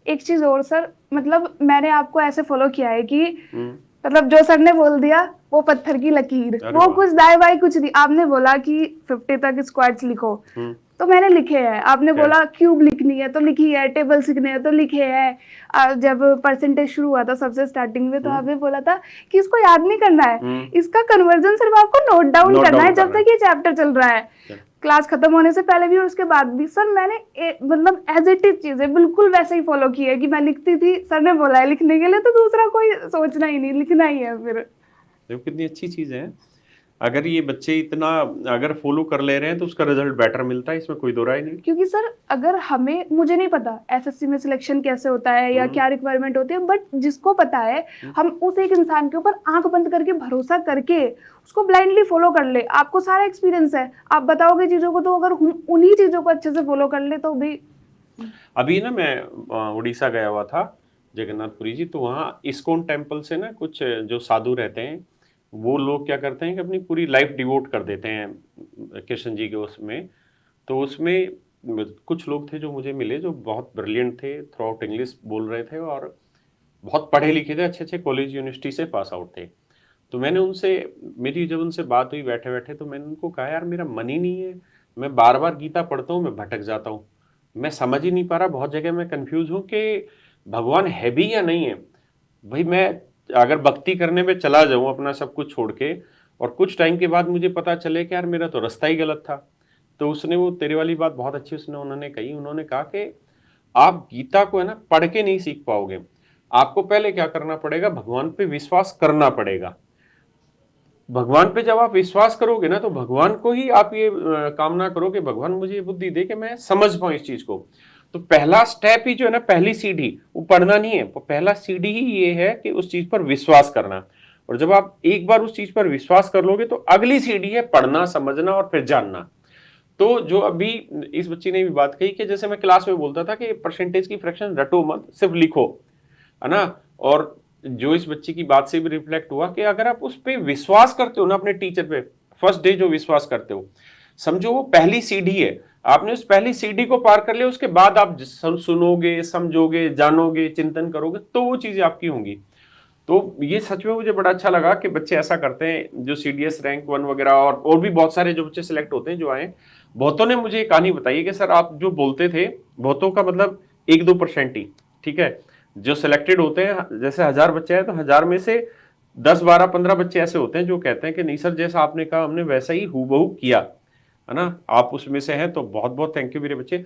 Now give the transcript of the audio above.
एक चीज और सर, मतलब मैंने आपको ऐसे फॉलो किया है कि हम्म। मतलब जो सर ने बोल दिया वो पत्थर की लकीर, अरे वो वाह। कुछ दाएं बाएं कुछ नहीं। आपने बोला कि 50 तक स्क्वाट्स लिखो, हम्म। तो मैंने लिखे हैं। आपने क्या? बोला क्यूब लिखनी है तो लिखी है, टेबल सीखने है तो लिखे है। जब परसेंटेज शुरू हुआ था सबसे स्टार्टिंग में, तो हम्म। आपने बोला था कि इसको याद नहीं करना है, हम्म। इसका कन्वर्जन सिर्फ आपको नोट डाउन नोट करना है डाउन जब करना है। तक ये चैप्टर चल रहा है। क्या? क्लास खत्म होने से पहले भी और उसके बाद भी सर मैंने मतलब एज इट इज चीजें बिल्कुल वैसे ही फॉलो की है कि मैं लिखती थी, सर ने बोला है लिखने के लिए तो दूसरा कोई सोचना ही नहीं, लिखना ही है फिर। देखो कितनी अच्छी चीज है। अगर ये बच्चे इतना अगर फॉलो कर ले रहे हैं तो उसका रिजल्ट बेटर मिलता है, इसमें कोई दो राय नहीं। क्योंकि सर अगर हमें, मुझे नहीं पता एसएससी में सिलेक्शन कैसे होता है या हम्म। क्या रिक्वायरमेंट होती है, बट जिसको पता है हम्म। हम उस एक इंसान के ऊपर आंख बंद करके भरोसा करके उसको ब्लाइंडली फॉलो कर ले। आपको सारा एक्सपीरियंस है, आप बताओगे चीजों को, तो अगर हम उन्हीं चीजों को अच्छे से फॉलो कर ले तो भी। अभी ना मैं उड़ीसा गया हुआ था, जगन्नाथपुरी जी, तो वहाँ इस्कॉन टेम्पल से ना कुछ जो साधु रहते हैं, वो लोग क्या करते हैं कि अपनी पूरी लाइफ डिवोट कर देते हैं कृष्ण जी के उसमें। तो उसमें कुछ लोग थे जो मुझे मिले, जो बहुत ब्रिलियंट थे, थ्रू आउट इंग्लिश बोल रहे थे और बहुत पढ़े लिखे थे, अच्छे अच्छे कॉलेज यूनिवर्सिटी से पास आउट थे। तो मैंने उनसे, मेरी जब उनसे बात हुई बैठे बैठे, तो मैंने उनको कहा यार मेरा मन ही नहीं है, मैं बार बार गीता पढ़ता हूँ, मैं भटक जाता हूँ, मैं समझ ही नहीं पा रहा, बहुत जगह मैं कंफ्यूज हूँ कि भगवान है भी या नहीं है। भाई मैं अगर भक्ति करने में चला जाऊं अपना सब कुछ छोड़ के, और कुछ टाइम के बाद मुझे पता चले कि यार मेरा तो रास्ता ही गलत था। तो उसने वो तेरे वाली बात बहुत अच्छी उसने उन्होंने कही, उन्होंने कहा कि आप गीता को है ना पढ़ के नहीं सीख पाओगे, आपको पहले क्या करना पड़ेगा, भगवान पे विश्वास करना पड़ेगा। भगवान पे जब आप विश्वास करोगे ना, तो भगवान को ही आप ये कामना करो कि भगवान मुझे ये बुद्धि दे कि मैं समझ पाऊं इस चीज को। तो पहला स्टेप ही जो है ना, पहली सीढ़ी वो पढ़ना नहीं है, पहला सीढ़ी ही ये है कि उस चीज पर विश्वास करना। और जब आप एक बार उस चीज पर विश्वास कर लोगे, तो अगली सीढ़ी है पढ़ना, समझना और फिर जानना। तो जो अभी इस बच्ची ने भी बात कही कि जैसे मैं क्लास में बोलता था कि परसेंटेज की फ्रैक्शन रटो मत, सिर्फ लिखो, है ना। और जो इस बच्ची की बात से भी रिफ्लेक्ट हुआ कि अगर आप उस पर विश्वास करते हो ना, अपने टीचर पे फर्स्ट डे जो विश्वास करते हो, समझो वो पहली सीढ़ी है। आपने उस पहली सीढ़ी को पार कर लिया, उसके बाद आप सुनोगे, समझोगे, जानोगे, चिंतन करोगे, तो वो चीजें आपकी होंगी। तो ये सच में मुझे बड़ा अच्छा लगा कि बच्चे ऐसा करते हैं, जो सीडीएस रैंक 1 वगैरह, और भी बहुत सारे जो बच्चे सिलेक्ट होते हैं जो आए। बहुतों ने मुझे एक कहानी बताई है कि सर आप जो बोलते थे, बहुतों का मतलब 1-2% ही, ठीक है, जो सिलेक्टेड होते हैं, जैसे 1000 बच्चे हैं तो 1000 में से 10, 12, 15 बच्चे ऐसे होते हैं जो कहते हैं कि नहीं सर, जैसा आपने कहा हमने वैसा ही हूबहू किया, है ना। आप उसमें से हैं, तो बहुत बहुत थैंक यू मेरे बच्चे।